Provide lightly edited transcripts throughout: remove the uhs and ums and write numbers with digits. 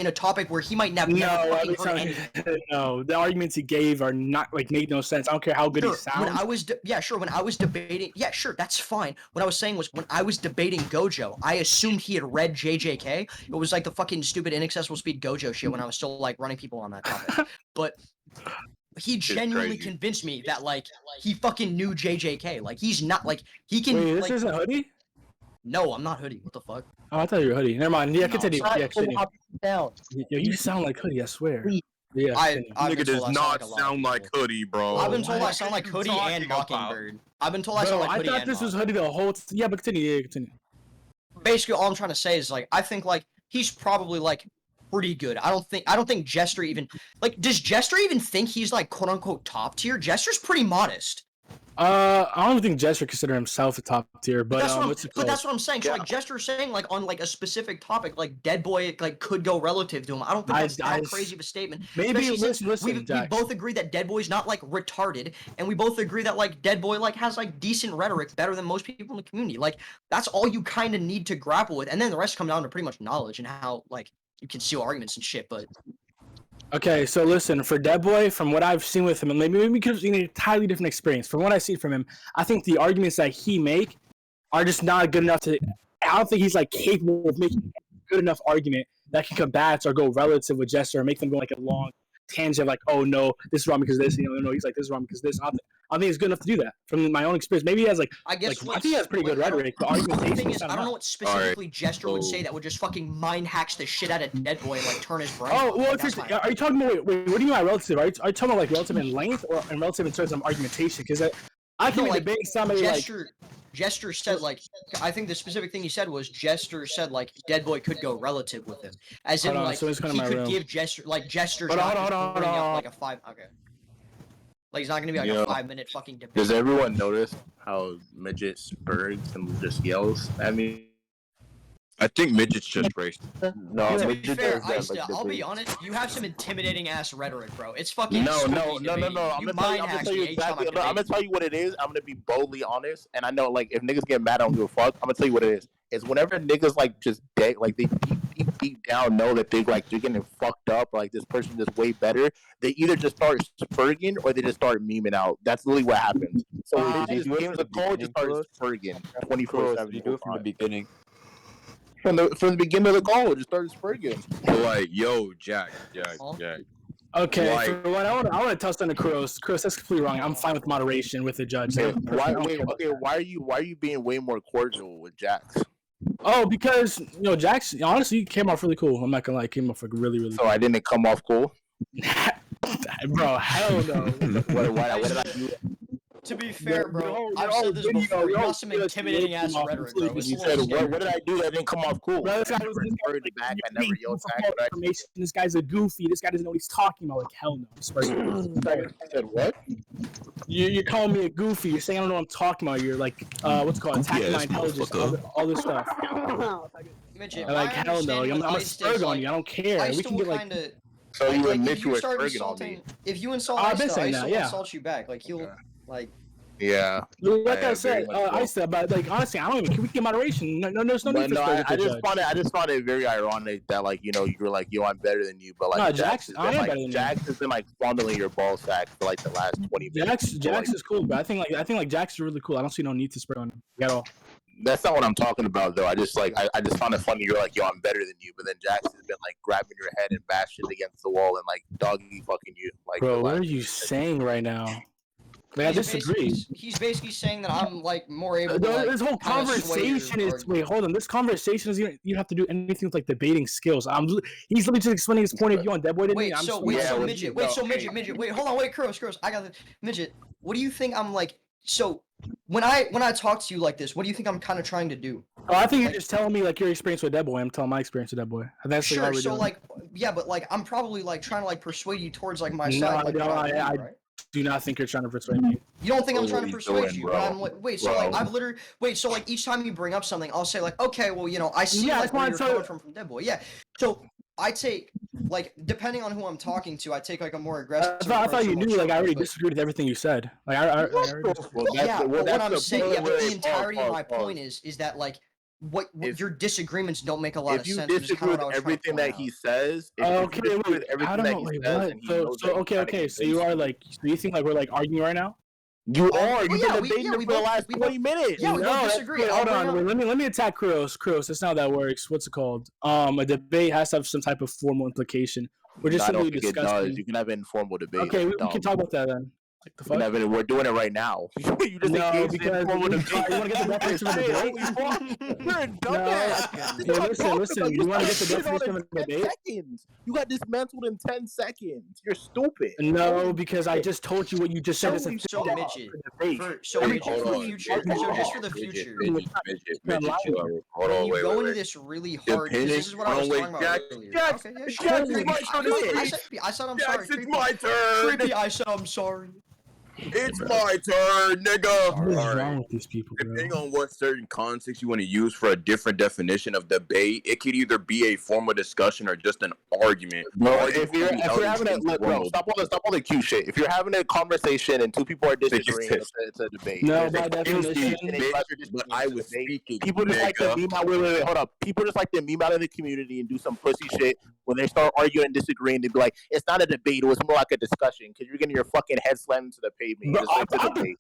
in a topic where he might never fucking heard anything. No, the arguments he gave are not like made no sense. I don't care how good he sounds. When I was when I was debating, that's fine. What I was saying was when I was debating Gojo, I assumed he had read JJK. It was like the fucking stupid inaccessible speed Gojo shit when I was still like running people on that topic. But he genuinely convinced me that like he fucking knew JJK. Like he's not like he can. Wait, this like, isn't Hoodie? No, I'm not Hoodie. What the fuck? Oh, I thought you were Hoodie. Never mind. Yeah, No, continue. sorry. Yeah, continue. Down. Yeah, you sound like Hoodie, I swear. Yeah, Nigga does not sound like Hoodie, bro. I've been told I sound like Hoodie and Mockingbird. I've been told I sound like Hoodie and I thought this was Hoodie the whole yeah, but continue. Yeah, continue. Basically, all I'm trying to say is like I think like he's probably like pretty good. I don't think Jester even like does Jester even think he's like quote unquote top tier? Jester's pretty modest. I don't think Jester consider himself a top tier, but that's what I'm saying. So like Jester's saying like on like a specific topic, like Dead Boy like could go relative to him. I don't think that's that crazy of a statement. Maybe listen, we both agree that Dead Boy's not like retarded, and we both agree that like Dead Boy like has like decent rhetoric, better than most people in the community. Like that's all you kind of need to grapple with, and then the rest come down to pretty much knowledge and how like you can see arguments and shit. But okay, so listen, for Dead Boy, from what I've seen with him, and maybe because it's an entirely different experience. From what I see from him, I think the arguments that he make are just not good enough to. I don't think he's like capable of making a good enough argument that can combat or go relative with Jester or make them go like a long tangent, like, oh no, this is wrong because this. No, he's like this is wrong because this. I don't think it's good enough to do that. From my own experience, maybe he has like. I think he has pretty good rhetoric. The thing is, I don't know what specifically Jester would say that would just fucking mind hacks the shit out of Dead Boy and like turn his brain. Oh well, are you talking about wait? What do you mean by relative? Are you talking about like relative in length or in relative in terms of argumentation? Because I can debate somebody Jester said like I think the specific thing he said was Jester said like Dead Boy could go relative with him, as in like he could give Jester's not bring up like a 5. Okay. Like, he's not gonna be like a 5-minute fucking debate. Does everyone notice how Midget spurgs and just yells at me? I think Midget's just racist. No, to be fair, I'll be honest, you have some intimidating ass rhetoric, bro. It's fucking No. I'm gonna tell you exactly. I'm gonna tell you what it is. I'm gonna be boldly honest, and I know like if niggas get mad, I don't give a fuck. I'm gonna tell you what it is. It's whenever niggas like just like they deep down know that they're getting fucked up, or, like this person is way better. They either just start spurging or they just start memeing out. That's literally what happens. So they just give the call, just start spurging 24/7. You do it from the beginning. From the beginning of the call, just started spurging. Like, yo, Jack. Okay, like, for what I want to touch on the Kroos. Kroos, that's completely wrong. I'm fine with moderation with the judge. Why are you being way more cordial with Jax? Oh, because Jax honestly came off really cool. I'm not gonna lie, came off like really So cool. I didn't come off cool, bro. Hell no. What did I do? To be fair, bro, I've said this before. You got some intimidating ass rhetoric, bro. You said, what did I do that didn't come off cool? Bro, this guy was back. I never yelled back. This guy's a goofy. This guy doesn't know what he's talking about. Like, hell no. I said what? You're calling me a goofy. You're saying I don't know what I'm talking about. You're like, what's it called? Attacking my intelligence. All this stuff. Midget, like, hell no. I'm a spurg on you. I don't care. We can get like. So you admit you were spurging on me. If you insult Ice, Ice will insult you back. Like, he'll, like... Yeah. Like I said, but like honestly, I don't even. Can we get moderation? No, there's no need for I just found it very ironic that like you were like, yo, I'm better than you, but like no, Jax has been like fondling your ball sack for like the last 20 minutes. Jax is cool, but I think Jax is really cool. I don't see no need to spread on him at all. That's not what I'm talking about though. I just found it funny. You're like, yo, I'm better than you, but then Jax has been like grabbing your head and bashing against the wall and like doggy fucking you. Like, bro, what are you saying right now? Like, I disagree. He's basically saying that I'm like more able to. This whole conversation is wait, hold on. This conversation is you have to do anything with like debating skills. He's literally just explaining his point of view on Dead Boy to me. Midget. Wait, hold on. Wait, Kroos. I got the Midget. What do you think I'm like? So when I talk to you like this, what do you think I'm kind of trying to do? Oh, I think you're just telling me like your experience with Dead Boy. I'm telling my experience with Dead Boy. That's sure. So like, yeah, but like I'm probably like trying to like persuade you towards like my side. I do not think you're trying to persuade me. You don't think I'm trying to persuade you? But I'm like, wait, so like I've literally so like each time you bring up something, I'll say like, okay, well, I see like where you're coming from Dead Boy. Yeah. So I take like depending on who I'm talking to, I take like a more aggressive. I thought you knew like I already disagreed with everything you said. Like I already. What I'm saying, but the entirety of my point is that like your disagreements don't make a lot of sense. If you disagree with everything that he says, okay, wait, I don't know. Wait, what? So okay. So you are like, so you think like we're like arguing right now? You are. You've been debating for the last 20 minutes. Yeah, we both disagree. Hold on. Wait, let me attack Kuros. That's not how that works. What's it called? A debate has to have some type of formal implication. We're just simply discussing. You can have an informal debate. Okay, we can talk about that then. Like the fuck? We're doing it right now. You just engaged in informal debate. You want to get the definition of a debate? You're a dumbass. Listen. You want to get the definition of a debate? You got dismantled in 10 seconds. You're stupid. No, because I just told you what you just said. It's a Midget. For the future. Hold on, wait. Go into this really hard. This is what I was talking about earlier. Jax, I said I'm sorry. It's my turn. Creepy, I said I'm sorry. It's my turn, nigga. What is wrong with these people, bro? Depending on what certain context you want to use for a different definition of debate, it could either be a formal discussion or just an argument. Bro, if you're having stop all the cute shit. If you're having a conversation and two people are disagreeing, it's a debate. No, by definition, but I was speaking. People just like to meme out. Wait, hold up. People just like to meme out in the community and do some pussy shit when they start arguing and disagreeing. They be like, "It's not a debate. It was more like a discussion," because you're getting your fucking head slammed into the pavement.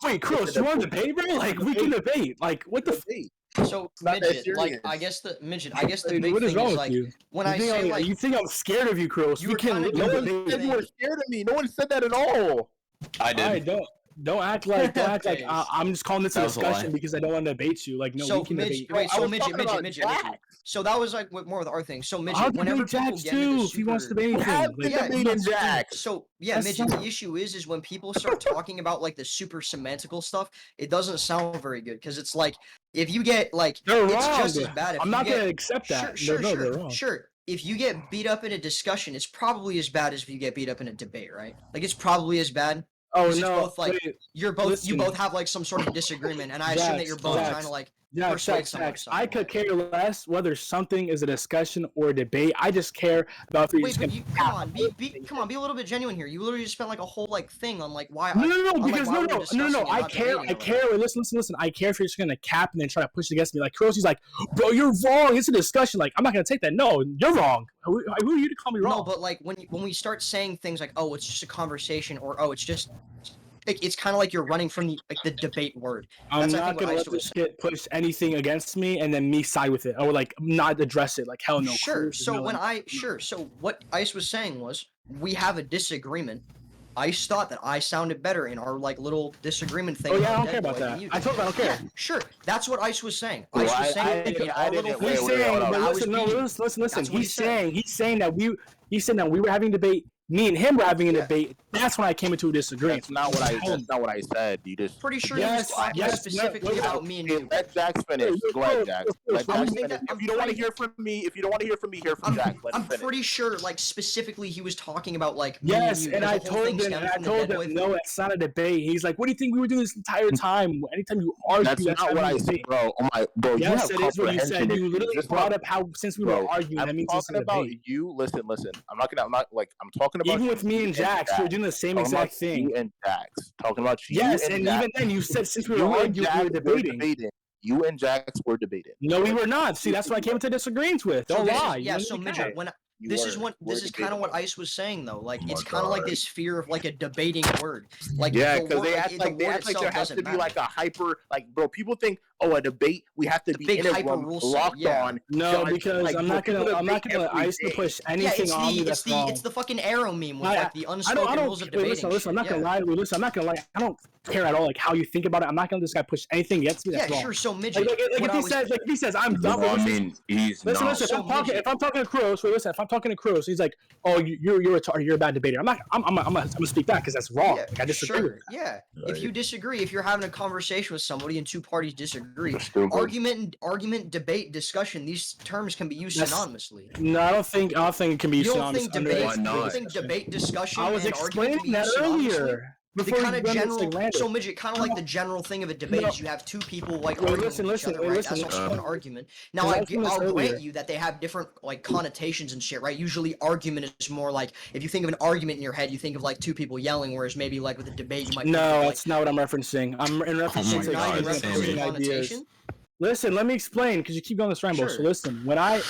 Wait, Chris, you want to debate, bro? Like, we can debate. Like, what the fuck? So, Midget, like, I guess the big what is thing wrong is, with like, you? when I say, like... You think I'm scared of you, Chris? You can't... No one said you were scared of me. No one said that at all. I did. Don't act like I'm just calling this a discussion because I don't want to debate you. Like, no, so we can debate. Wait, so Midget. So that was like more of the art thing. So Midget, whenever people Jax get into if he wants to debate anything. Jax. So yeah, Midget. The issue is when people start talking about like the super semantical stuff, it doesn't sound very good because it's like if you get like it's just as bad. If I'm not gonna accept that. Sure. If you get beat up in a discussion, it's probably as bad as if you get beat up in a debate, right? Like it's probably as bad. Oh no! Both, like you both have like some sort of disagreement, and I assume that you're both trying to like persuade someone. I could care less whether something is a discussion or a debate. I just care about. Wait, but come on, be a little bit genuine here. You literally just spent like a whole like thing on like why. No. I care. Listen. I care if you're just gonna cap and then try to push it against me. Like Kurosi's like, bro, you're wrong. It's a discussion. Like I'm not gonna take that. No, you're wrong. Who are you to call me wrong? No, but like when we start saying things like, oh, it's just a conversation, or oh, it's just. It's kind of like you're running from the debate word. I'm not gonna let this shit push anything against me and then me side with it. I would like not address it. Like hell no. Sure. So So what Ice was saying was we have a disagreement. Ice thought that I sounded better in our like little disagreement thing. Oh yeah, I don't care about that. I told him I don't care. Yeah, sure. That's what Ice was saying. Ice was saying Listen. He's saying that we were having a debate. Me and him were having a debate. That's when I came into a disagreement. That's not what I said. You just pretty sure he was talking specifically about me and you. Let Jax finish. Go ahead, Jax. Let Jax finish. If you don't want to hear from me, hear from Jax. I'm pretty sure, like specifically, he was talking about like. Yes, and I told him, no, it's not a debate. He's like, "What do you think we were doing this entire time? Anytime you argue, that's not what I said, bro. Oh my, bro. Yes, it is what you said. You literally brought up how since we were arguing, that means it's a debate. I'm talking about you. Listen. I'm talking about even with me and Jax, we're doing the same exact thing. You and Jax talking about you. Yes, and even then you said since we were arguing, we were debating. You and Jax were debating. No, we were not. See, that's what I came into disagreements with. Don't lie. Yeah, so Midget, this is kind of what Ice was saying though. Like it's kind of like this fear of like a debating word. Like because they act like there has to be like a hyper bro. People think a debate we have to be in a room locked on. No, because I'm not gonna let Ice to push anything on me that's wrong. It's the fucking arrow meme with like the unspoken rules of debating. Listen, I'm not gonna lie. I'm not gonna lie. I don't care at all like how you think about it. I'm not gonna let this guy push anything against me that's wrong. Yeah, sure. So Midget, if he says I'm dumb. I mean, he's not. Listen. If I'm talking to Kroos, listen. If I'm talking to Kroos, he's like, "Oh, you're a bad debater." I'm gonna speak back because that's wrong. I disagree. Sure. Yeah. If you disagree, if you're having a conversation with somebody and two parties disagree, argument, debate, discussion, these terms can be used synonymously. No, I don't think it can be used synonymously. You don't think debate, discussion, I was explaining that earlier. The kind of general, so Midget, kind of like the general thing of a debate is you have two people like arguing with each other, right? That's also an argument. Now I'll grant you that they have different like connotations and shit, right? Usually argument is more like if you think of an argument in your head, you think of like two people yelling, whereas maybe like with a debate you might. No, that's not what I'm referencing. I'm referencing connotation. Listen, let me explain because you keep going this ramble. Sure. So listen, when I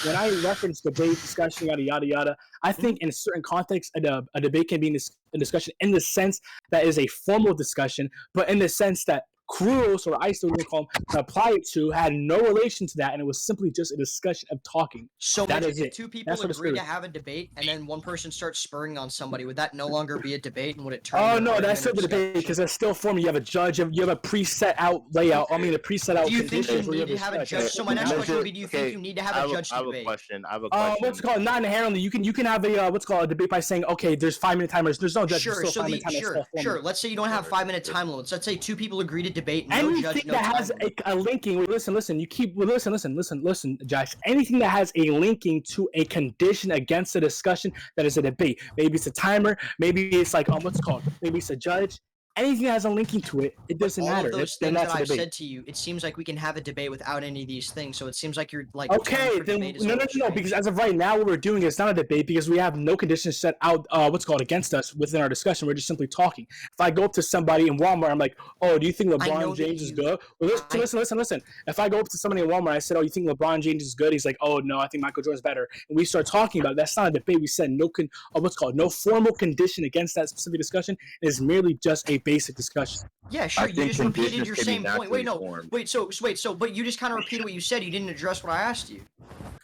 reference debate, discussion, yada yada yada, I think in a certain context, a debate can be a discussion in the sense that is a formal discussion, but in the sense that Cruz, or I still call him, to apply it to, had no relation to that, and it was simply just a discussion of talking. So That if is it. two people That's what agree it's to have a debate, and then one person starts spurring on somebody, would that no longer be a debate, and would it turn? Oh into no, an that's still the argument or debate because discussion? that's still formal. You have a judge, you have a preset out layout. I mean, a preset out. Do you think you conditions where need to a have a discussion. judge? So my next Midget, question would be: do you think you need to have a judge I to have a debate? question. I have a question. What's it called? Not inherently. You can have a what's it called a debate by saying, okay, there's 5-minute timers. There's no judge. Sure. Still So 5-minute timers. sure. Let's say you don't have 5-minute time limits. Let's say two people agree to debate. No Anything judge, no that time has limit. a linking. Wait, listen. You keep listen, Josh. Anything that has a linking to a condition against a discussion that is a debate. Maybe it's a timer. Maybe it's like what's it called? Maybe it's a judge. Anything that has a linking to it, it doesn't all matter. of those Then things that's that a I've debate. said to you, it seems like we can have a debate without any of these things. So it seems like you're like Okay, then no, because as of right now, what we're doing is not a debate because we have no conditions set out. What's called against us within our discussion. We're just simply talking. If I go up to somebody in Walmart, I'm like, "Oh, do you think LeBron James is good?" Well, listen. If I go up to somebody in Walmart, I said, "Oh, you think LeBron James is good?" He's like, "Oh, no, I think Michael Jordan's better." And we start talking about it. That's not a debate. We said no formal condition against that specific discussion. It is merely just a basic discussion. Yeah, sure. You just repeated your same point. Wait, no. Formed. But you just kind of repeated what you said. You didn't address what I asked you.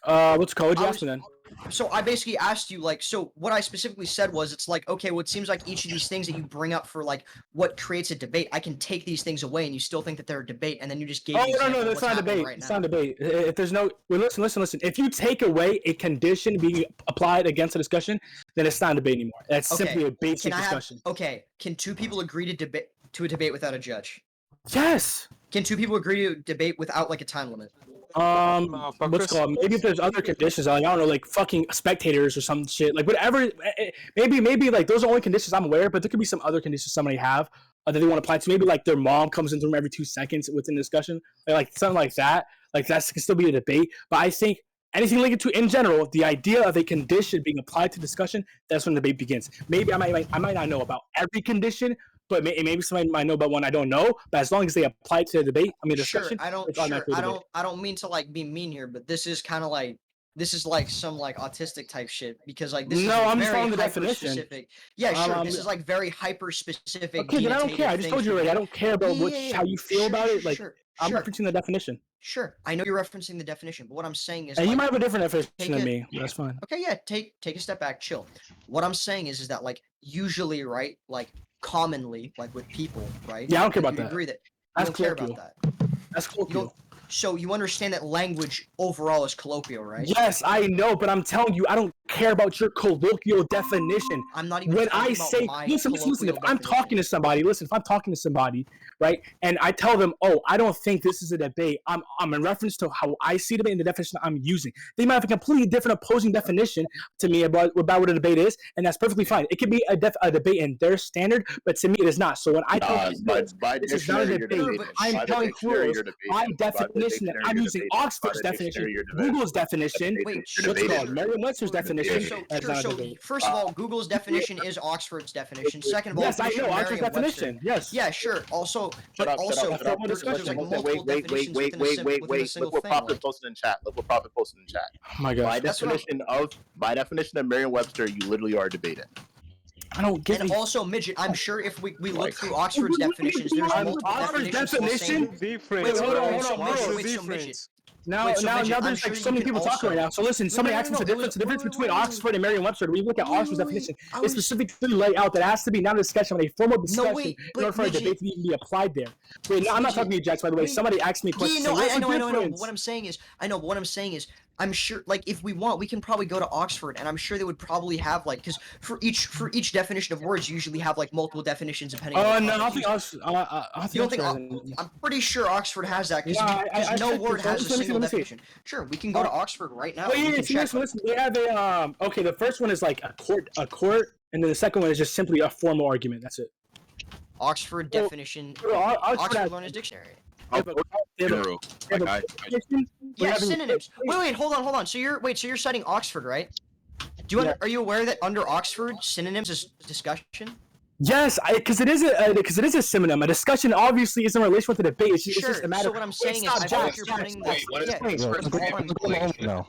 What's it called? What'd you ask me then? So I basically asked you, like, so what I specifically said was, it's like, okay, well, it seems like each of these things that you bring up for, like, what creates a debate, I can take these things away, and you still think that they're a debate, and then you just gave. Oh no, that's not a debate. It's not a debate. If there's no, listen. If you take away a condition being applied against a discussion, then it's not a debate anymore. That's simply a basic discussion. Okay, can two people agree to a debate without a judge? Yes. Can two people agree to debate without like a time limit? What's it called? Maybe if there's other conditions, like I don't know, like fucking spectators or some shit, like whatever. Maybe like those are only conditions I'm aware of, but there could be some other conditions somebody have that they want to apply to. Maybe like their mom comes into the room every 2 seconds within the discussion, like something like that. Like that can still be a debate. But I think anything linked to in general, the idea of a condition being applied to discussion, that's when the debate begins. Maybe I might not know about every condition, but maybe somebody might know about one I don't know. But as long as they apply to the debate, discussion. Sure, I don't mean to like be mean here, but this is kind of like some like autistic type shit because like this is I'm very following the hyper definition. Specific. Yeah, sure. This is like very hyper specific. Okay, then I don't care. I just told you already. I don't care about how you feel about it. Like I'm referencing the definition. Sure, I know you're referencing the definition, but what I'm saying is, and you might have a different definition than me. That's fine. Okay, yeah, take a step back, chill. What I'm saying is that like usually, right, like commonly, like with people, right? Yeah, I don't care about that. Agree that you don't care about that. That's colloquial. So you understand that language overall is colloquial, right? Yes, I know, but I'm telling you, I don't care about your colloquial definition. I'm not even. When I say, listen. If I'm talking to somebody, right, and I tell them, oh, I don't think this is a debate. I'm in reference to how I see debate and the definition I'm using. They might have a completely different opposing definition to me about what a debate is, and that's perfectly fine. It could be a debate in their standard, but to me it is not. So when I tell this is not a debate, I'm telling Cruz my definition that I'm using Oxford's definition, Google's definition, what's called Merriam-Webster's definition. So first of all, Google's definition is Oxford's definition. Second of all, yes, I know Oxford's definition. Yes. Yeah, sure. Also, there's like multiple definitions wait. Look what Prophet posted in chat. Look what Prophet posted in chat. Oh my god. By definition of Merriam-Webster, you literally are debating. I don't get it. And also, Midget, I'm sure if we look through Oxford's definitions, there's multiple definitions. Wait, hold on. Midget. Now there's like so many people talking right now. So listen, somebody asked us the difference between Oxford and Merriam-Webster. When you look at Oxford's definition, it's specifically laid out that it has to be not a discussion, but a formal discussion in order for a debate to even be applied there. Wait, I'm not talking to you, Jax, by the way. Somebody asked me a question. I know. But what I'm saying is, I'm sure, like, if we want, we can probably go to Oxford, and I'm sure they would probably have, like, because for each definition of words, you usually have, like, multiple definitions depending on... Oh, no, I don't think Oxford... I'm pretty sure Oxford has that, because no word has a single definition. Sure, we can go to Oxford right now. Listen, they have a... Okay, the first one is, like, a court, and then the second one is just simply a formal argument. That's it. Oxford definition... Oxford Learner's Dictionary. Yeah, synonyms. Wait, hold on. So you're citing Oxford, right? Are you aware that under Oxford, synonyms is discussion? Yes, because it is a synonym. A discussion obviously isn't in relation with a debate. It's Sure. just a matter. So what I'm saying is, I feel like you're putting this. Yeah.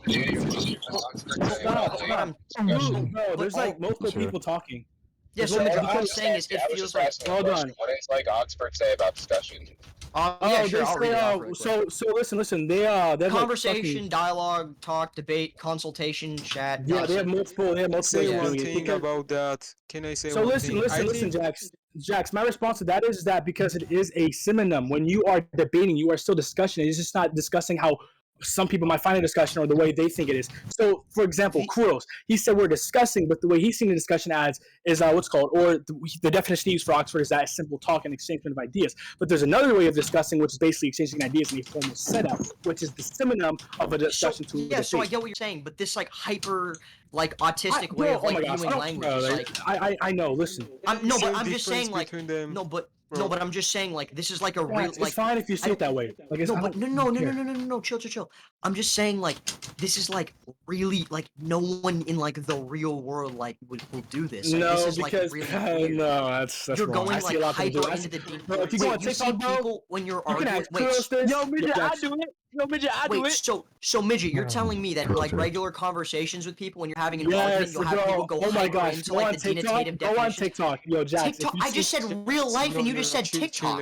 No, there's like multiple people talking. Yeah, so Midget, what I'm saying is, it feels like. Hold on. What does like Oxford say about discussion? Yeah, sure. I'll read it off real quick. So listen. They have Conversation, like dialogue, talk, debate, consultation, chat. yeah, they have multiple. They have multiple. Say ways of one doing it. thing Because- about that. Can I say So one listen, thing? listen, Jax. My response to that is that because it is a synonym. When you are debating, you are still discussing. It's just not discussing how some people might find a discussion or the way they think it is. So, for example, Kuros, he said we're discussing, but the way he's seen the discussion as is what's called, or the definition he used for Oxford is that simple talk and exchangement of ideas. But there's another way of discussing, which is basically exchanging ideas in a formal setup, which is the synonym of a discussion to a debate. So I get what you're saying, but this like hyper, like autistic way of like viewing language is like. I know. Listen. But I'm just saying like no, but I'm just saying like this is like a real like. It's fine if you see it that way. Like it's no, chill. I'm just saying like this is like really like no one in like the real world like will do this. Like, no, this is, because like, really no, that's you're wrong. going like hyper into the deep. Bro, if you go on you see TikTok, bro, people when you're you can arguing. ask Kuros this. Yo, Midget, I do it. Yo, Midget, I do Wait, it. so Midget, you're telling me that like regular conversations with people when you're having an argument, you'll have people go hyper into like the denotative definition. Go on TikTok, yo, Jax. TikTok. I just said real life, and you just said TikTok.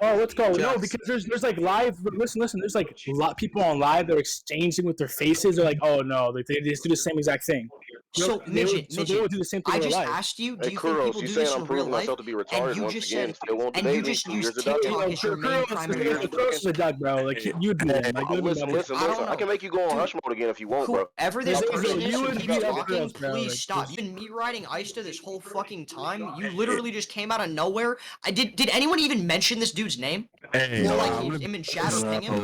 Oh, let's go. No, because there's like live. Listen. There's like a lot of people on live that are exchanging with their faces. They're like, oh no, they just do the same exact thing. So Midget, they would do the same thing I in just live. asked you, do you think people do this in real life? And you just said, and you just used TikTok as your main primary. Kuros is a duck, bro. Like you do it. Like Listen. I can make you go on hush mode again if you want, bro. Whoever this person is who keeps talking, girls, bro. please stop. You've been me riding Ista this whole fucking time. You literally just came out of nowhere. Did anyone even mention this dude's name? Hey, or like him in chat or ping him?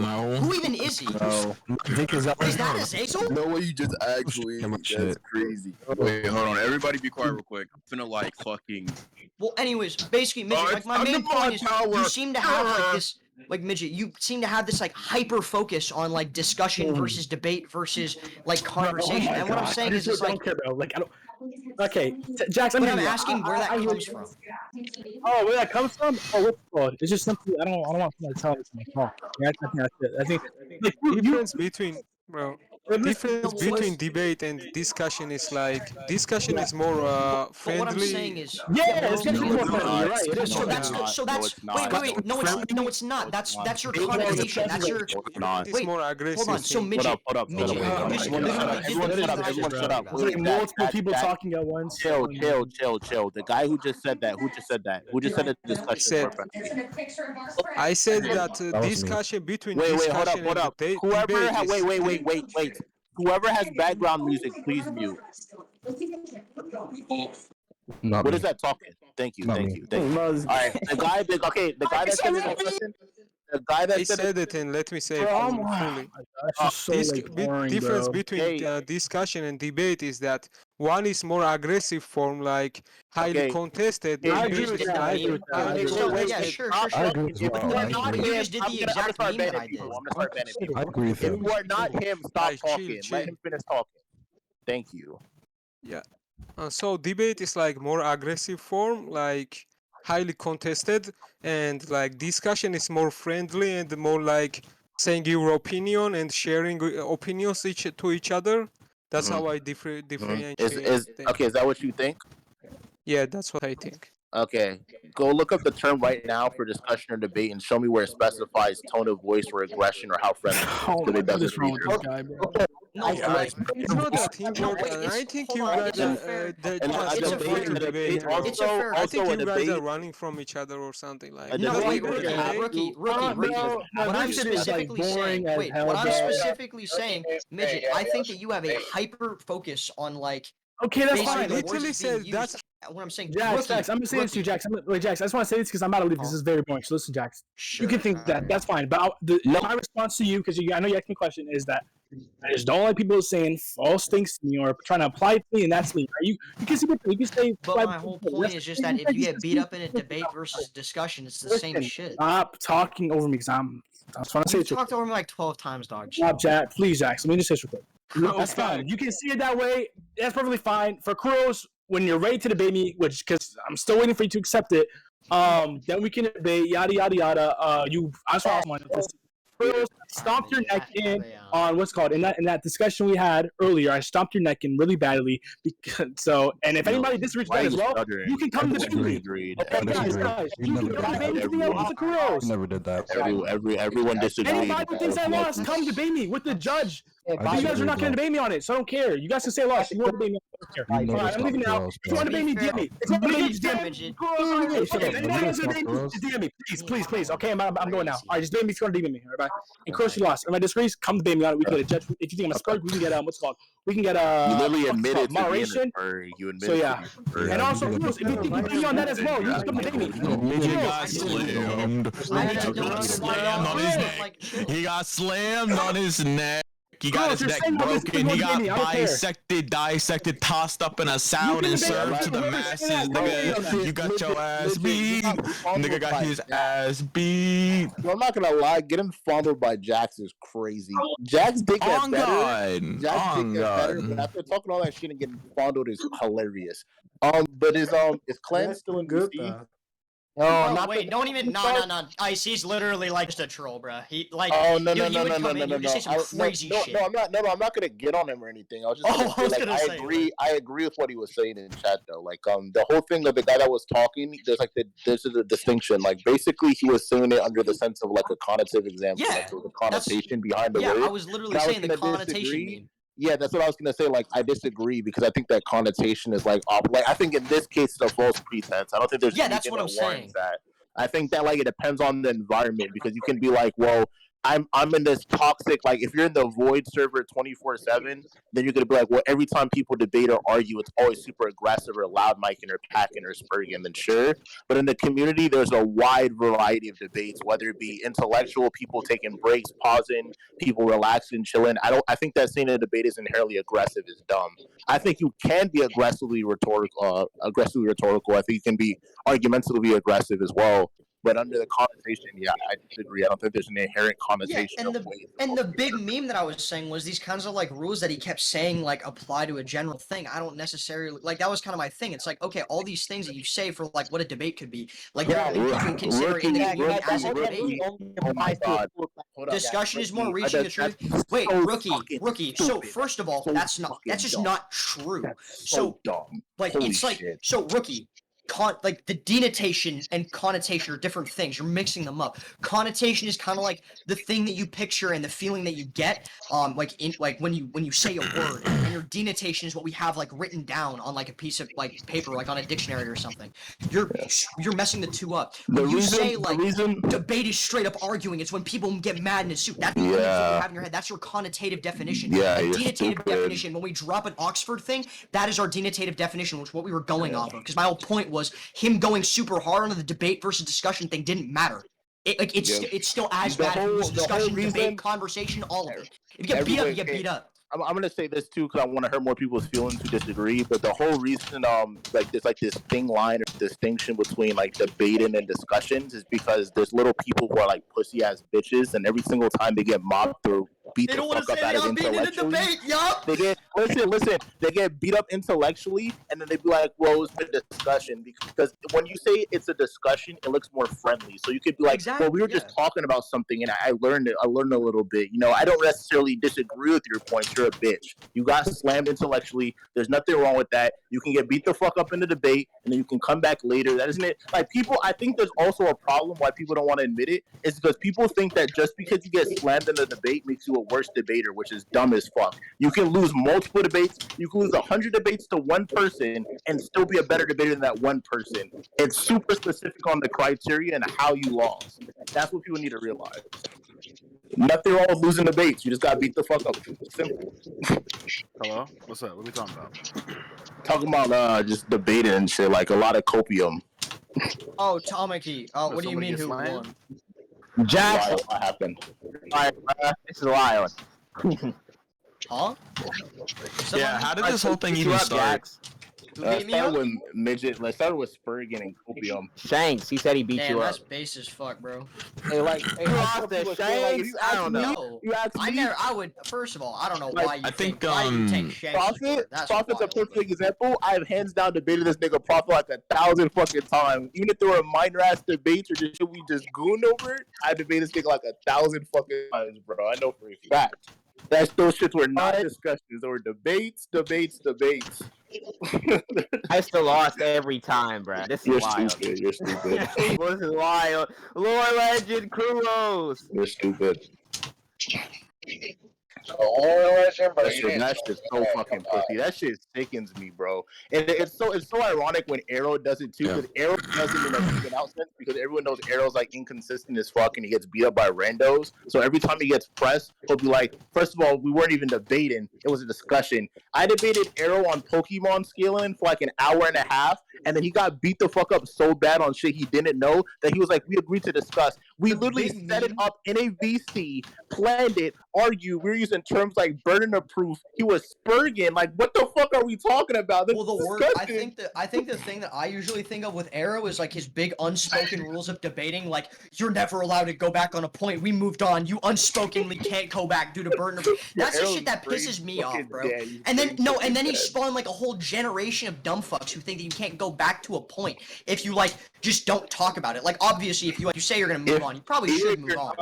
Who even is he? Is that Azazel? No way you just actually. That's crazy. Wait, hold on. Everybody be quiet real quick. I'm finna like fucking. Well, anyways, basically, Midget, like my main point is you seem to have like this. Like Midget, you seem to have this like hyper focus on like discussion versus debate versus like conversation. And what I'm saying is just like, I don't. Okay, Jax. I'm asking where that comes from. Oh, where that comes from? Oh, what's it called? It's just something I don't want to tell it to my call. Yeah, that's it. I think like, difference between debate and discussion is like discussion is more friendly. But what I'm saying is, it's definitely more friendly. You're right. It is. So that's wait. No, it's not. That's your connotation. That's your. It's more aggressive. Hold on. So Midget, Everyone shut up. Like multiple people talking at once. Chill. The guy who just said that. Who just said that the discussion. I said that discussion between discussion and debate. Whoever wait. Whoever has background music, please mute. What is that talking? Thank you. All right, the guy that said the question. The guy that said it, and let me say difference between discussion and debate is that one is more aggressive form, like highly contested. I agree with that. Yeah, sure. But you just did the exact meme that I did. I agree with him. If you are not him, stop talking. Let him finish talking. Thank you. Yeah. So debate is like more aggressive form, like highly contested, and like discussion is more friendly and more like saying your opinion and sharing opinions to each other. That's how I differentiate. Is that what you think? Yeah, that's what I think. Okay, go look up the term right now for discussion or debate and show me where it specifies tone of voice or aggression or how friendly it doesn't read. No, it's not that important. I think you guys I think you guys are running from each other or something like that. No, wait, rookie. What I'm specifically saying, Midget, I think that you have a hyper focus on like. Okay, that's fine. fine. Literally said that's what I'm saying. Jax, I'm gonna say this to you, Jax. Jax, I just want to say this because I'm about to leave. This is very boring. So listen, Jax. You can think that. That's fine. But my response to you, because I know you asked me a question, is that I just don't like people saying false things to me or trying to apply to me, and that's me. You can see what you can say. But my whole point is just that if you get beat up in a debate versus discussion, it's the same shit. Stop talking over me, because I'm trying to say it. You talked over me like 12 times, dog. Stop, Jax. Please, Jax. Let me just say this real quick. No, that's fine. You can see it that way. That's perfectly fine. For Kuros, when you're ready to debate me, which because I'm still waiting for you to accept it, then we can debate yada yada yada. I just want to stomp your neck in on what's called in that discussion we had earlier. I stomped your neck in really badly because and if anybody disagrees with that as well, you can come to debate me. Okay, guys, you can come debate me with the Kuros. Never did that. Everyone disagrees. Anybody who thinks I lost, come debate me with the judge. You guys are not going to debate me on it, so I don't care. You guys can say I lost. You want to debate me? I don't care. All right, I'm leaving now. If you want to debate me, DM me. If you want to debate me, DM me. If anybody wants to debate me, just DM me. Please. Okay, I'm going now. All right, just debate me if you want to debate me. All right, bye. And Chris, you lost. If I disagrees, come debate me on it. We can get a judge. If you think I'm a spurg, we can get what's called. We can get You literally admitted moderation. You admitted. So yeah, and also if you think you beat me on that as well, you just come debate me. Midget got slammed. He got slammed on his neck. He got his neck broken. He got dissected, tossed up in a salad and served to the masses. Nigga, you got your ass beat. Nigga got his ass beat. I'm not gonna lie, getting fondled by Jax is crazy. Jax did get better. Jax did get better, but after talking all that shit and getting fondled is hilarious. But is Clan still in DC? No, wait, don't even. No. Ice's literally likes to troll, bro. He like. Oh no. Crazy shit. No, I'm not gonna get on him or anything. I was just. I agree with what he was saying in chat though. Like the whole thing of the guy that was talking. There's a distinction. Like basically, he was saying it under the sense of like a connotative example. Yeah, like there was a connotation behind the word. Yeah, I was literally saying the connotation mean. Yeah, that's what I was gonna say. Like, I disagree because I think that connotation is like off. Like, I think in this case, it's a false pretense. I don't think there's that's what I'm saying. That. I think that like it depends on the environment because you can be like, well, I'm in this toxic. Like, if you're in the void server 24/7, then you're gonna be like, well, every time people debate or argue, it's always super aggressive or loud micing or packing or spurging. Then sure, but in the community, there's a wide variety of debates, whether it be intellectual, people taking breaks, pausing, people relaxing, chilling. I think that saying a debate is inherently aggressive is dumb. I think you can be aggressively rhetorical. I think you can be argumentatively aggressive as well. But under the connotation, yeah, I disagree. I don't think there's an inherent connotation. Yeah, and the big meme that I was saying was these kinds of like rules that he kept saying like apply to a general thing. I don't necessarily like that was kind of my thing. It's like okay, all these things that you say for like what a debate could be, like you can consider in the community as a debate. Oh my god! Discussion is more reaching the truth. Wait, rookie. So first of all, that's just not true. So dumb. Like it's like so rookie. Like the denotation and connotation are different things. You're mixing them up. Connotation is kind of like the thing that you picture and the feeling that you get, like when you say a word. And your denotation is what we have like written down on like a piece of like paper, like on a dictionary or something. You're messing the two up. When you say like debate is straight up arguing, it's when people get mad in a suit. That's the thing you have in your head. That's your connotative definition. Yeah, the denotative definition. When we drop an Oxford thing, that is our denotative definition, which is what we were going off of. Because my whole point was him going super hard on the debate versus discussion thing didn't matter. It's still as bad as discussion, debate, conversation, all of it. If you get beat up, you get beat up. I'm gonna say this too because I want to hurt more people's feelings who disagree. But the whole reason, like there's like this thin line or distinction between like debating and discussions is because there's little people who are like pussy ass bitches, and every single time they get mocked or beat the fuck up out of intellectually, they get listen. They get beat up intellectually, and then they be like, "Well, it's a discussion." Because when you say it's a discussion, it looks more friendly. So you could be like, "Well, we were just talking about something, and I learned it. I learned a little bit. You know, I don't necessarily disagree with your points. You're a bitch. You got slammed intellectually. There's nothing wrong with that. You can get beat the fuck up in the debate, and then you can come back later. That isn't it. Like people, I think there's also a problem why people don't want to admit it. Is because people think that just because you get slammed in a debate makes you a worse debater, which is dumb as fuck. You can lose multiple debates. You can lose 100 debates to one person and still be a better debater than that one person. It's super specific on the criteria and how you lost. That's what people need to realize. Nothing wrong with losing debates. You just gotta beat the fuck up. Simple. Hello? What's up? What are we talking about? Talking about just debating and shit, like a lot of copium. Oh, Tamaki. What do you mean who won? Jax. What happened? This is a lie. Huh? Yeah, how did this whole thing even start? Started with Midget. Let's start with Spurgeon and Copium. Shanks, he said he beat Damn, you that's up. base as fuck, bro. Hey, like, hey, Shanks, I don't know. You ask me. I would. First of all, I don't know Like, why you I think, why you take Shanks' support. That's Prophet's a wild, perfect example. I've hands down debated this nigga Prophet like 1,000 fucking times. Even if there were minor ass debates or just shit we just gooned over it, I debated this nigga like 1,000 fucking times, bro. I know for a fact. Those shits were not discussions. They were debates. I still lost every time, bro. This is wild. Stupid. You're stupid. This is wild. Lord Legend Kuros. You're stupid. That shit's so fucking pussy. That shit sickens me, bro. And it's so ironic when Arrow does it too, because Arrow does it in a even out sense, because everyone knows Arrow's like inconsistent as fuck and he gets beat up by randos. So every time he gets pressed, he'll be like, first of all, we weren't even debating, it was a discussion. I debated Arrow on Pokemon scaling for like an hour and a half, and then he got beat the fuck up so bad on shit he didn't know that he was like, we agreed to discuss. We literally set it up in a VC, planned it, argued, we were using terms like burden of proof. He was Spurgeon. Like, what the fuck are we talking about? This I think the thing that I usually think of with Arrow is like his big unspoken rules of debating. Like, you're never allowed to go back on a point. We moved on. You unspokenly can't go back due to burden of proof. That's the shit that pisses me off, bro. And then he spawned like a whole generation of dumb fucks who think that you can't go back to a point if you like just don't talk about it. Like, obviously, if you say you're gonna move on, you probably should move on.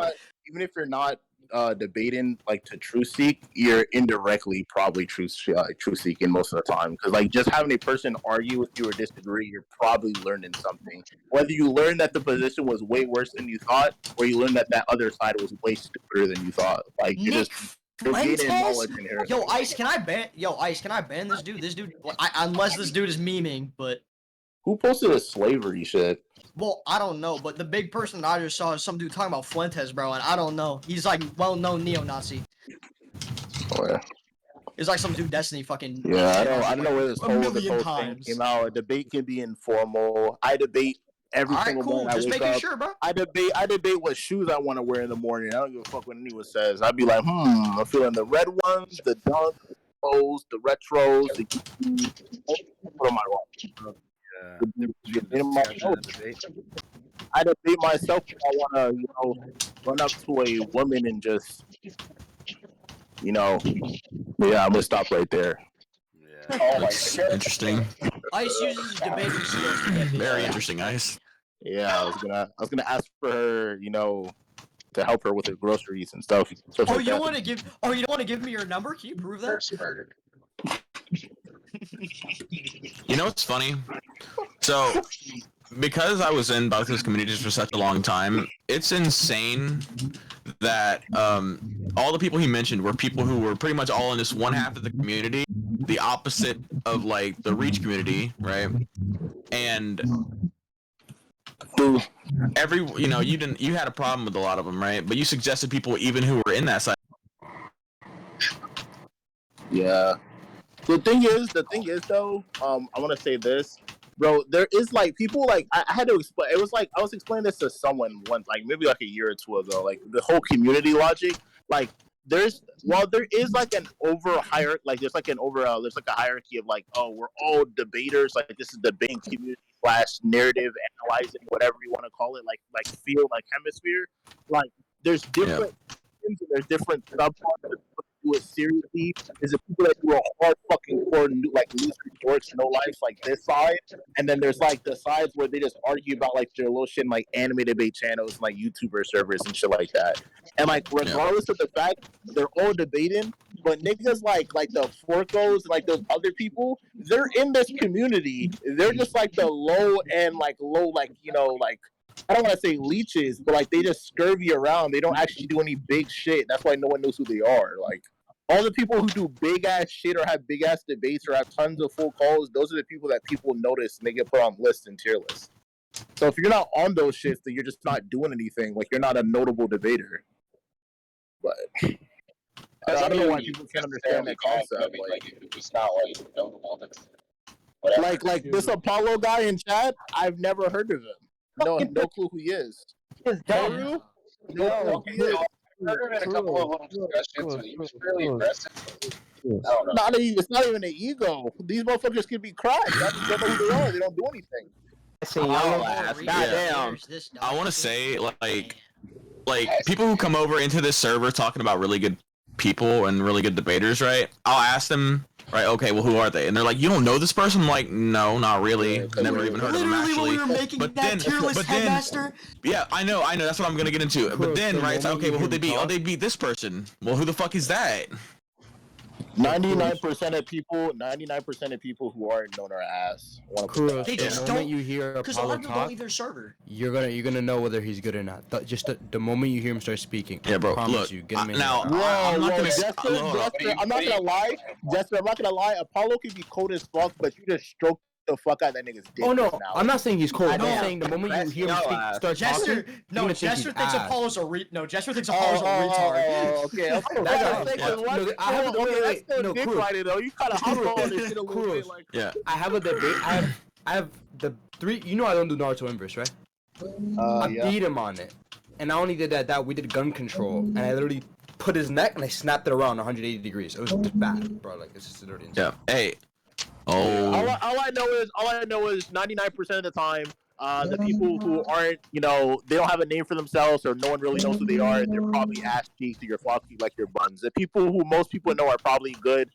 Even if you're not debating like to true seek, you're indirectly probably true seeking most of the time, because like just having a person argue with you or disagree, you're probably learning something. Whether you learn that the position was way worse than you thought, or you learn that other side was way stupider than you thought. Like you're gaining knowledge inherently. Yo, Ice, can I ban this dude? This dude, unless this dude is memeing, but who posted a slavery shit? Well, I don't know, but the big person that I just saw is some dude talking about Fuentes, bro, and I don't know. He's like well-known neo-Nazi. Oh yeah. It's like some dude Destiny fucking. Yeah, I don't know where this whole thing came out. A debate can be informal. I debate every single morning I wake up. Sure, bro. I debate what shoes I want to wear in the morning. I don't give a fuck what anyone says. I'd be like, I'm feeling the red ones, the dunk, the retros, what am I wrong? I debate myself if I want to, run up to a woman and just, yeah, I'm gonna stop right there. Yeah, that's interesting. Ice uses debating skills to get very interesting, Ice. Yeah, I was gonna ask for her, to help her with her groceries and stuff. You don't want to give me your number? Can you prove that? You know what's funny? So, because I was in both those communities for such a long time, it's insane that all the people he mentioned were people who were pretty much all in this one half of the community, the opposite of like the Reach community, right? And you had a problem with a lot of them, right? But you suggested people even who were in that side. Yeah. The thing is though, I want to say this, bro. There is like people like I had to explain. It was like I was explaining this to someone once, like maybe like a year or two ago. Like the whole community logic, like there is like an there's like a hierarchy of like, oh, we're all debaters. Like this is debating community / narrative analyzing, whatever you want to call it, like field, like hemisphere. Like there's different things and there's different subparts. Do it seriously is the people that do a hard fucking core like loser dorks, no life, like this side, and then there's like the sides where they just argue about like their little shit in like anime debate channels and like YouTuber servers and shit like that. And like regardless of the fact they're all debating, but niggas like the Forkos, like those other people, they're in this community. They're just like the low end, like I don't want to say leeches, but like they just scurvy around. They don't actually do any big shit. That's why no one knows who they are. Like all the people who do big ass shit or have big ass debates or have tons of full calls, those are the people that people notice and they get put on lists and tier lists. So if you're not on those shits, then you're just not doing anything. Like you're not a notable debater. But I don't know why people can't understand that concept. Like it's not like notable. Like this Apollo guy in chat, I've never heard of him. No clue who he is. Is that real? No clue who he is. I've heard him in a couple of little discussions, but he was fairly aggressive. It's not even an ego. These motherfuckers can be cracked. They don't know who they are. They don't do anything. Goddamn. I want to say like people who come over into this server talking about really good people and really good debaters, right? I'll ask them, right? Okay, well, who are they? And they're like, you don't know this person? I'm like, no, not really. Never even heard of them actually. When we were making that tier list, Headmaster. Yeah, I know. That's what I'm gonna get into. But then, right? It's like, okay, well, who they beat? Oh, they beat this person. Well, who the fuck is that? 99% of people who aren't known are ass. They just don't. You hear because a lot of people don't leave their server. You're gonna know whether he's good or not. Just the moment you hear him start speaking. Yeah, bro. Look, now I'm not gonna lie. Jester, I'm not gonna lie. Apollo can be cold as fuck, but you just stroke the fuck out of that nigga's dick. Oh no, I'm not saying he's cold. I'm saying the moment you hear him start talking, Jester thinks Apollo's a Jester thinks Apollo's a retard. Okay. You kind of hop on this shit a little bit. Yeah. I have a debate. I have the three. You know I don't do Naruto inverse, right? I beat him on it, and not only did that we did gun control, and I literally put his neck and I snapped it around 180 degrees. It was just bad, bro. Like it's just literally insane. Yeah. Hey. Oh. All I know is 99% of the time, the people who aren't, they don't have a name for themselves or no one really knows who they are. They're probably ass cheeks or you're floppy like your buns. The people who most people know are probably good.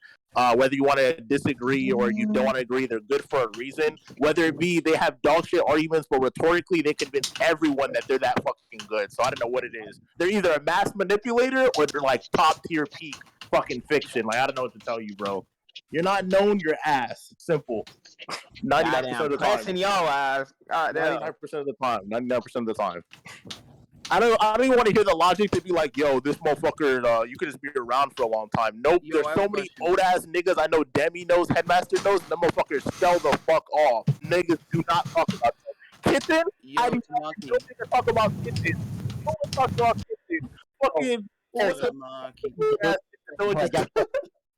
Whether you want to disagree or you don't want to agree, they're good for a reason. Whether it be they have dog shit arguments, but rhetorically they convince everyone that they're that fucking good. So I don't know what it is. They're either a mass manipulator or they're like top tier peak fucking fiction. Like I don't know what to tell you, bro. You're not known your ass. Simple. 99% of the time. Pressing y'all ass. 99% of the time. 99% of the time. I don't even want to hear the logic to be like, yo, this motherfucker, you could just be around for a long time. Nope. There's so many old ass niggas I know Demi knows, Headmaster knows, and them motherfuckers sell the fuck off. Niggas do not talk about that. Kitten? I do not talk about Kitten. No one talks about Kitten. Fucking.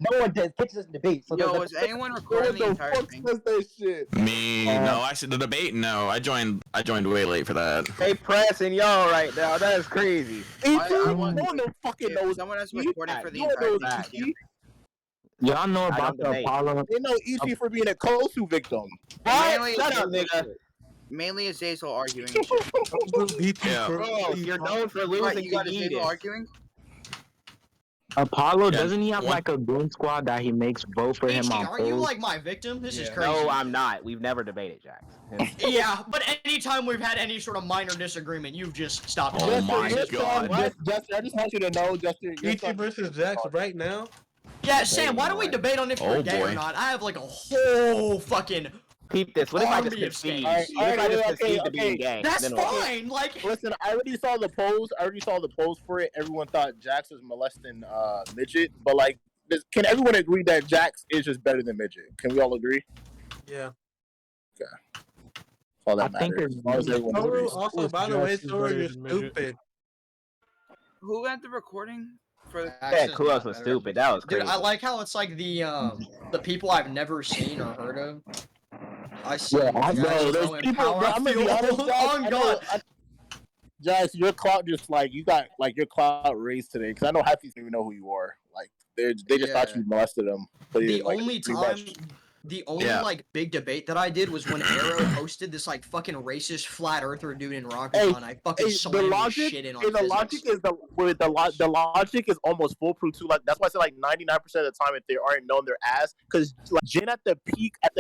No one does pitches and debates. So yo, was anyone recording the entire thing? Me? No, actually, the debate. No, I joined way late for that. They pressing y'all right now. That is crazy. No one fucking knows. Someone else recording for the entire thing. Y'all know about the Apollo. They know Ichi for being a Kosu victim. Mainly, shut up, nigga. Mainly is Zazel arguing. Yeah. Bro, you're known for losing. You got Zazel arguing. Apollo, doesn't he have like a goon squad that he makes vote for him on polls? Are you like my victim? This is crazy. No, I'm not. We've never debated, Jax. Yeah, but anytime we've had any sort of minor disagreement, you've just stopped. Oh my god. Justin, I just want you to know, Justin. Midget vs Jax right now? Yeah, Sam, why don't we debate on if you're gay or not? I have like a whole fucking... Peep this. What if I just concede? What if I just concede to being gay? That's fine. Like, listen, I already saw the polls for it. Everyone thought Jax was molesting Midget, but like, can everyone agree that Jax is just better than Midget? Can we all agree? Yeah. Okay. That's all that matters. Also, by the way, Toru, you're stupid. Who had the recording? That Kulos was stupid. That was crazy. Dude, I like how it's like the people I've never seen or heard of. I see. Yeah, I know. There's people. I'm gonna be honest, Jax, your clout just like you got like your clout raised today because I know half these don't even know who you are. Like they just thought you molested them. But The only like big debate that I did was when Arrow hosted this like fucking racist flat earther dude in Rocketron. I fucking slammed his shit in on the logic is the logic is almost foolproof too. Like that's why I say like 99% of the time if they aren't known their ass, because like Jin at the peak of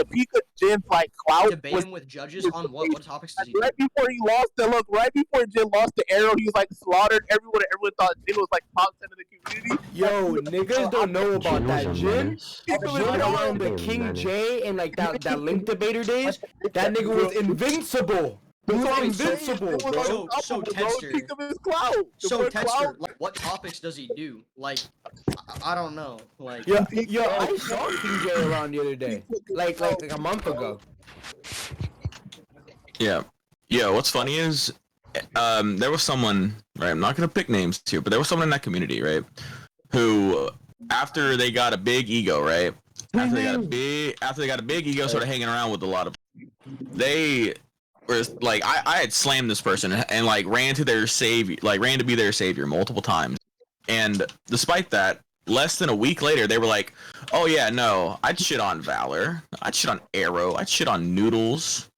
Jin's like clout debating with judges on what topics does he right before he lost right before Jin lost the Arrow, he was like slaughtered everyone. Everyone thought Jin was like top 10 of the community. Yo, niggas don't know about that Jin. Jin around the King and like that Link debater days, that nigga was invincible. He was invincible, bro. So Tester, like, what topics does he do? Like, I don't know. Like, yo, I saw King J around the other day, like a month ago. Yeah. What's funny is, there was someone, right? I'm not gonna pick names here, but there was someone in that community, right? Who, after they got a big ego, right? After they got a big ego, sort of hanging around with a lot of, they were like, I had slammed this person and like ran to be their savior multiple times, and despite that, less than a week later, they were like, Oh yeah, no. I'd shit on Valor. I'd shit on Arrow. I'd shit on Noodles.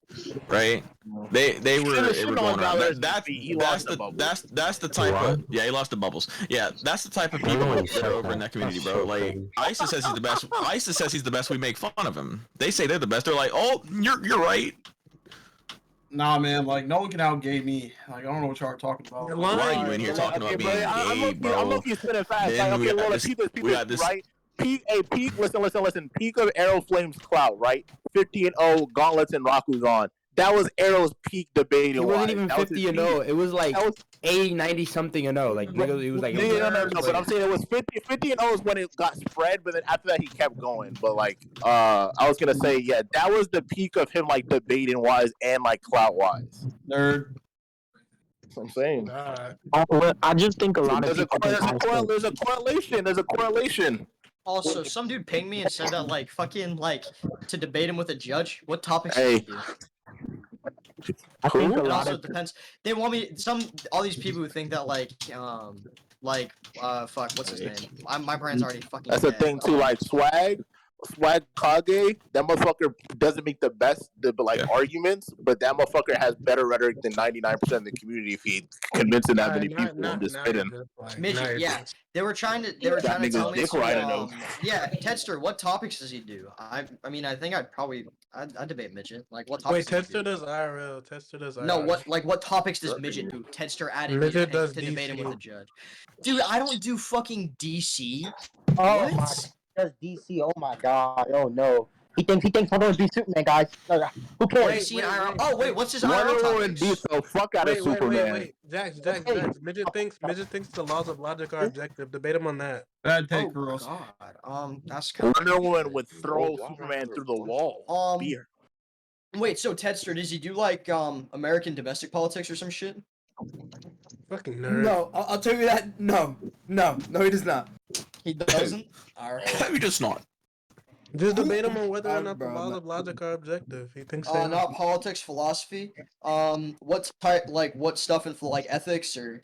Right? They were going around. That's the type of he lost the bubbles. Yeah, that's the type of people that are over in that community, bro. Like ISIS says he's the best. ISIS says he's the best. We make fun of him. They say they're the best. They're like, oh, you're right. Nah, man, like no one can outgay me. Like I don't know what y'all are talking about. Why are you in here talking about being gay, bro? I'm looking spinning fast. Then Like, okay, we got this, right? Peak, listen. Peak of Arrow Flames clout, right? 50-0, Gauntlets and Raku's on. That was Arrow's peak debating. It wasn't even 50-0. It was like 80, 90-something-0. Like it was like no. But I'm saying it was 50-0 is when it got spread. But then after that, he kept going. But like, I was gonna say, yeah, that was the peak of him like debating wise and like clout wise. Nerd. That's what I'm saying. I just think a lot of people. There's a correlation. There's a correlation. Also, some dude pinged me and said that like fucking like to debate him with a judge. What topics? Hey. Do? I think a it lot also of depends. They want me all these people who think that fuck, what's his name? My brand's already fucking. That's the thing too. Like Swag Kage, that motherfucker doesn't make the best arguments, but that motherfucker has better rhetoric than 99% of the community if he convincing that many people to spitting. Midget, yeah. They were trying to tell me yeah, Tedster, what topics does he do? I mean I think I'd debate Midget. Like what topics? Wait, Tedster does IRL. Tedster does IRL. No, what topics does Midget do? Tedster added Midget does to DC. debate him with a judge. Dude, I don't do fucking DC. Oh what? my, does DC? Oh my god! Oh no! He thinks I'm gonna be Superman, guys. Who cares? Wait, what's his IRL topics? Beat the fuck out of Superman. Wait. Jax. Midget thinks the laws of logic are objective. Debate him on that. God, that's kind of. Wonder Woman would throw Superman through the wall. Beer. Wait, so Tedster, does he do like American domestic politics or some shit? Fucking nerd. No, I'll tell you that. No, he does not. He doesn't. All right. Maybe just not. Just debate him on whether or not the laws of logic are objective. He thinks they not politics, philosophy. What type, like what stuff in like ethics or?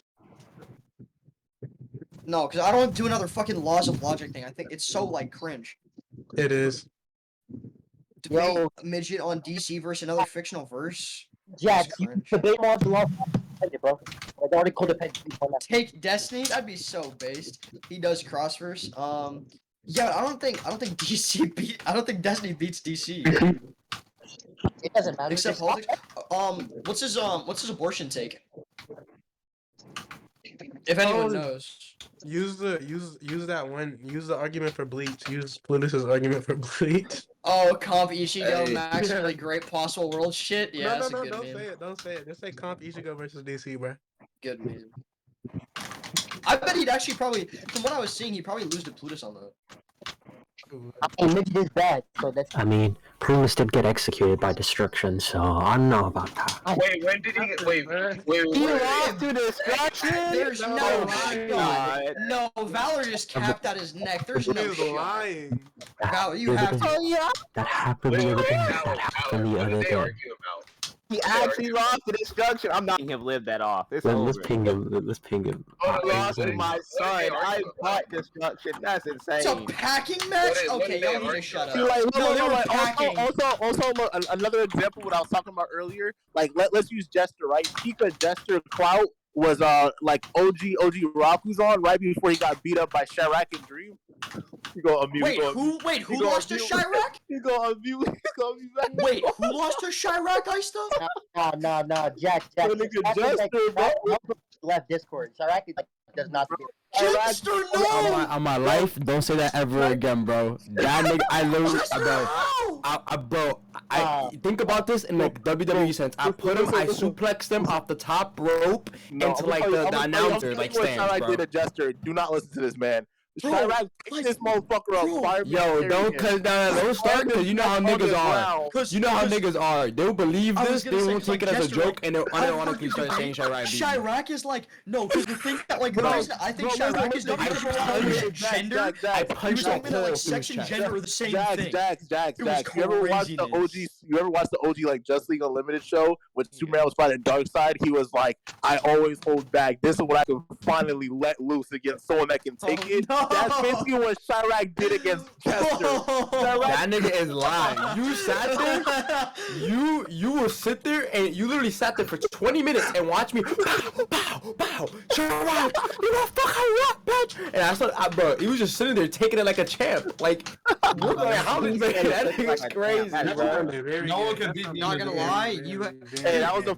No, because I don't do another fucking laws of logic thing. I think it's so like cringe. It is. Debate Midget on DC versus another fictional verse. Jax, you debate on the laws of logic, bro. Like already codependent on that. Take Destiny. That'd be so based. He does crossverse. Yeah, I don't think DC I don't think Destiny beats DC. It doesn't matter. Except politics. What's his abortion take? If anyone knows. Use the argument for Bleach. Use Plutus's argument for Bleach. Oh, comp Ichigo, maximally great possible world shit. Yeah, no, don't say it. Just say comp Ichigo versus DC, bro. Good meme. I bet he'd actually probably, from what I was seeing, he'd probably lose to Plutus on that. I mean, Midget is bad, so that's. I mean, Plutus did get executed by destruction, so I don't know about that. Wait, when did he get? Wait. He lost to destruction. There's no shot. No, Valor just capped at his neck. There's no shot. lying. Valor, you have to. That happened the other day. That happened the other day. He actually lost to destruction. I'm not him live that off. Let's ping him. I lost to my son. I fought destruction. That's insane. It's a packing match? Okay, y'all need to shut up. Also, look, another example what I was talking about earlier. Like, let's use Jester, right? Pika Jester Clout was like OG Raku's on right before he got beat up by Chirac and Dream. You go unmute. Who lost to Chirac? You go unmute. Wait, who lost to Chirac, I stuff? No, Jax. Left Discord. Chirac is like does not. Jester, no! On my life, don't say that ever again, bro. That nigga, I literally, I think about this in like WWE sense. I put him, I suplexed him off the top rope into like the announcer like stands, bro. I did a Jester. Do not listen to this man. Chirac picked this motherfucker up. Fire don't cut down. Don't start because you know how niggas are. You know how niggas are. They'll believe this. They won't take it as a joke, and they'll unironically start saying Chirac. Chirac is like because the thing that like the reason I think Chirac is gender. I punched that like sex and gender are the same thing. Jax. You ever watched the OG the OG like Just League Unlimited show when Superman was fighting Darkseid? He was like, I always hold back. This is what I can finally let loose against someone that can take it. No. That's basically what Chirac did against Chester. That nigga is lying. You sat there. You will sit there and you literally sat there for 20 minutes and watch me. Pow. Chirac, you know fuck I rock, bitch. And I started, bro. He was just sitting there taking it like a champ. Like, how did that nigga's crazy, bro. No one can beat me. Not gonna lie, Hey, that was a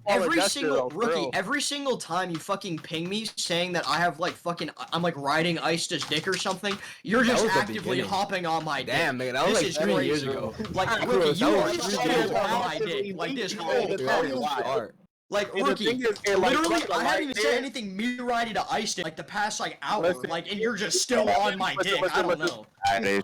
every single time you fucking ping me saying that I have like fucking I'm like riding Ista's dick or something, you're just actively hopping on my dick. Damn, nigga, that was like 3 years ago. Like Rookie, you are still on my dick like this whole time. Like Rookie, literally, I haven't even said anything me riding to Ista like the past like hour, like, and you're just still on my dick. I don't know.